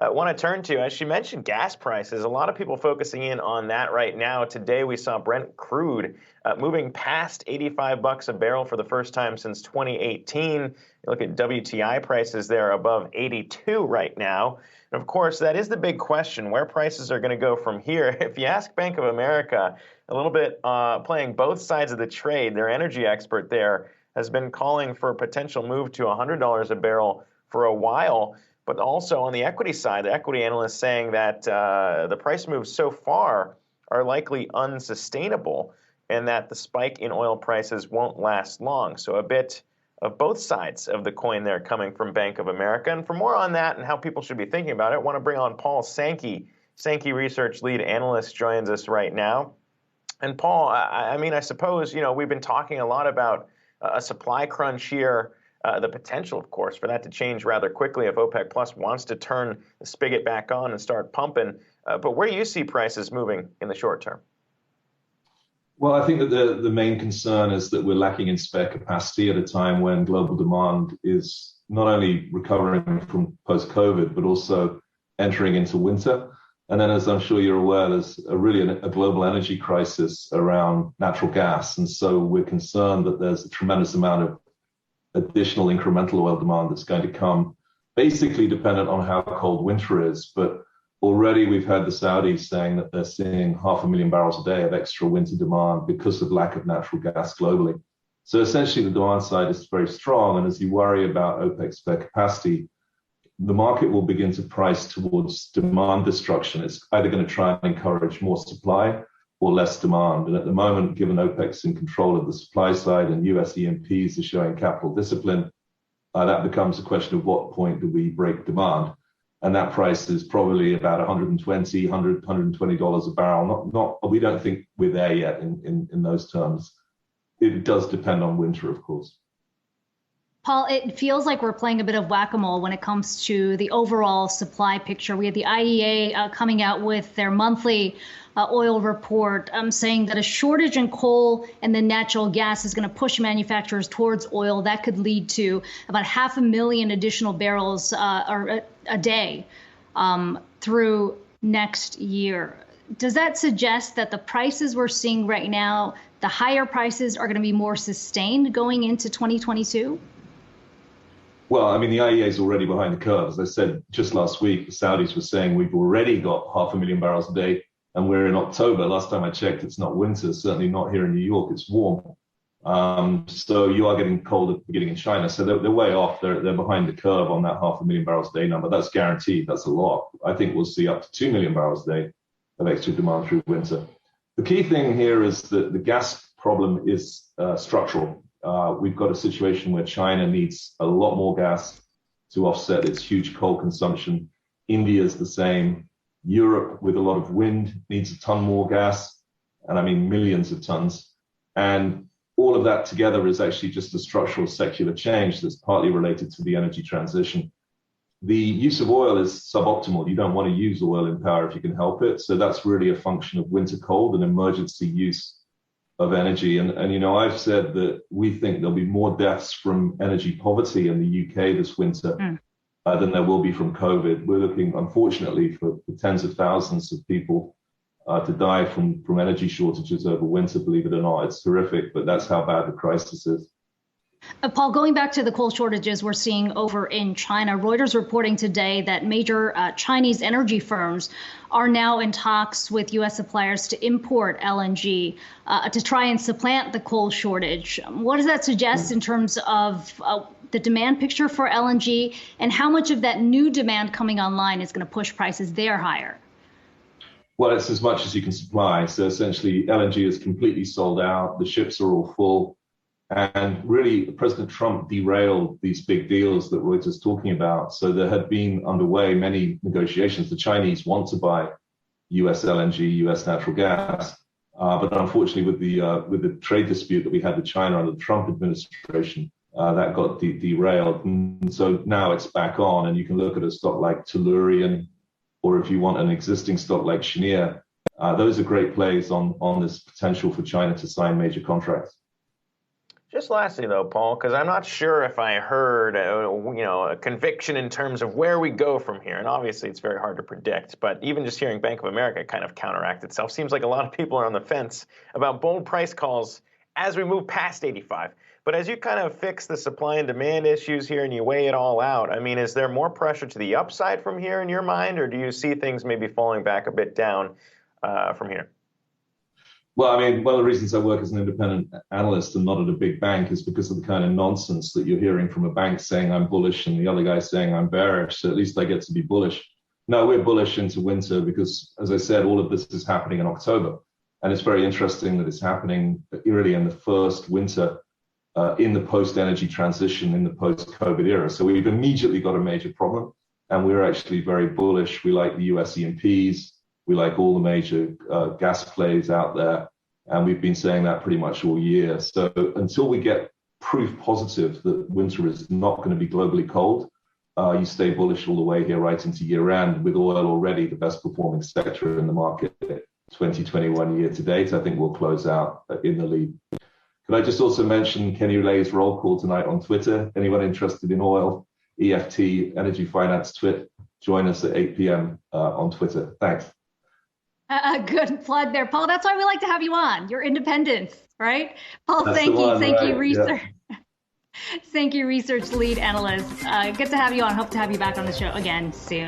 Want to turn to, as she mentioned, gas prices. A lot of people focusing in on that right now. Today we saw Brent crude moving past $85 a barrel for the first time since 2018. You look at WTI prices, they're above 82 right now. And of course, that is the big question, where prices are going to go from here. If you ask Bank of America, a little bit playing both sides of the trade, their energy expert there has been calling for a potential move to $100 a barrel for a while. But also on the equity side, the equity analysts saying that the price moves so far are likely unsustainable and that the spike in oil prices won't last long. So a bit of both sides of the coin there coming from Bank of America. And for more on that and how people should be thinking about it, I want to bring on Paul Sankey. Sankey Research Lead Analyst joins us right now. And Paul, I suppose, we've been talking a lot about a supply crunch here, the potential, of course, for that to change rather quickly if OPEC Plus wants to turn the spigot back on and start pumping. But where do you see prices moving in the short term? Well, I think that the main concern is that we're lacking in spare capacity at a time when global demand is not only recovering from post-COVID, but also entering into winter. And then, as I'm sure you're aware, there's really a global energy crisis around natural gas. And so we're concerned that there's a tremendous amount of additional incremental oil demand that's going to come, basically dependent on how cold winter is. But already we've had the Saudis saying that they're seeing 500,000 barrels a day of extra winter demand because of lack of natural gas globally. So essentially the demand side is very strong. And as you worry about OPEC's spare capacity, the market will begin to price towards demand destruction. It's either going to try and encourage more supply or less demand. And at the moment, given OPEC's in control of the supply side and US E&Ps are showing capital discipline, that becomes a question of what point do we break demand? And that price is probably about $120 a barrel. We don't think we're there yet in those terms. It does depend on winter, of course. Paul, it feels like we're playing a bit of whack-a-mole when it comes to the overall supply picture. We had the IEA coming out with their monthly oil report saying that a shortage in coal and then natural gas is going to push manufacturers towards oil. That could lead to about 500,000 additional barrels a day through next year. Does that suggest that the prices we're seeing right now, the higher prices, are going to be more sustained going into 2022? Well, I mean, the IEA is already behind the curve. As I said just last week, the Saudis were saying we've already got 500,000 barrels a day, and we're in October. Last time I checked, it's not winter, certainly not here in New York. It's warm. So you are getting cold at the beginning in China. So they're way off. They're behind the curve on that 500,000 barrels a day number. That's guaranteed. That's a lot. I think we'll see up to 2 million barrels a day of extra demand through winter. The key thing here is that the gas problem is structural. We've got a situation where China needs a lot more gas to offset its huge coal consumption. India's the same. Europe, with a lot of wind, needs a ton more gas, and I mean millions of tons. And all of that together is actually just a structural secular change that's partly related to the energy transition. The use of oil is suboptimal. You don't want to use oil in power if you can help it. So that's really a function of winter cold and emergency use of energy. And I've said that we think there'll be more deaths from energy poverty in the UK this winter than there will be from COVID. We're looking, unfortunately, for tens of thousands of people to die from energy shortages over winter, believe it or not. It's horrific, but that's how bad the crisis is. Paul, going back to the coal shortages we're seeing over in China, Reuters reporting today that major Chinese energy firms are now in talks with U.S. suppliers to import LNG to try and supplant the coal shortage. What does that suggest in terms of the demand picture for LNG, and how much of that new demand coming online is going to push prices there higher? Well, it's as much as you can supply. So essentially, LNG is completely sold out. The ships are all full. And really, President Trump derailed these big deals that Reuters talking about. So there had been underway many negotiations. The Chinese want to buy U.S. LNG, U.S. natural gas. But unfortunately, with the trade dispute that we had with China under the Trump administration, that got derailed. And so now it's back on. And you can look at a stock like Tellurian, or if you want an existing stock like Cheniere, those are great plays on this potential for China to sign major contracts. Just lastly, though, Paul, because I'm not sure if I heard, a conviction in terms of where we go from here. And obviously, it's very hard to predict. But even just hearing Bank of America kind of counteract itself, seems like a lot of people are on the fence about bold price calls as we move past 85. But as you kind of fix the supply and demand issues here and you weigh it all out, I mean, is there more pressure to the upside from here in your mind, or do you see things maybe falling back a bit down from here? Well, I mean, one of the reasons I work as an independent analyst and not at a big bank is because of the kind of nonsense that you're hearing from a bank saying I'm bullish and the other guy saying I'm bearish. So at least I get to be bullish. No, we're bullish into winter because, as I said, all of this is happening in October. And it's very interesting that it's happening really in the first winter in the post-energy transition, in the post-COVID era. So we've immediately got a major problem. And we're actually very bullish. We like the US E&Ps. We like all the major gas plays out there, and we've been saying that pretty much all year. So until we get proof positive that winter is not going to be globally cold, you stay bullish all the way here right into year end, with oil already the best performing sector in the market 2021 year to date. I think we'll close out in the lead. Could I just also mention Kenny Lay's roll call tonight on Twitter? Anyone interested in oil, EFT, Energy Finance Twit, join us at 8 p.m. On Twitter. Thanks. A good plug there, Paul. That's why we like to have you on. Your independence, right? Paul, That's thank you. One, thank right? you, research. Yeah. Sankey Research Lead Analyst. Good to have you on. Hope to have you back on the show again soon.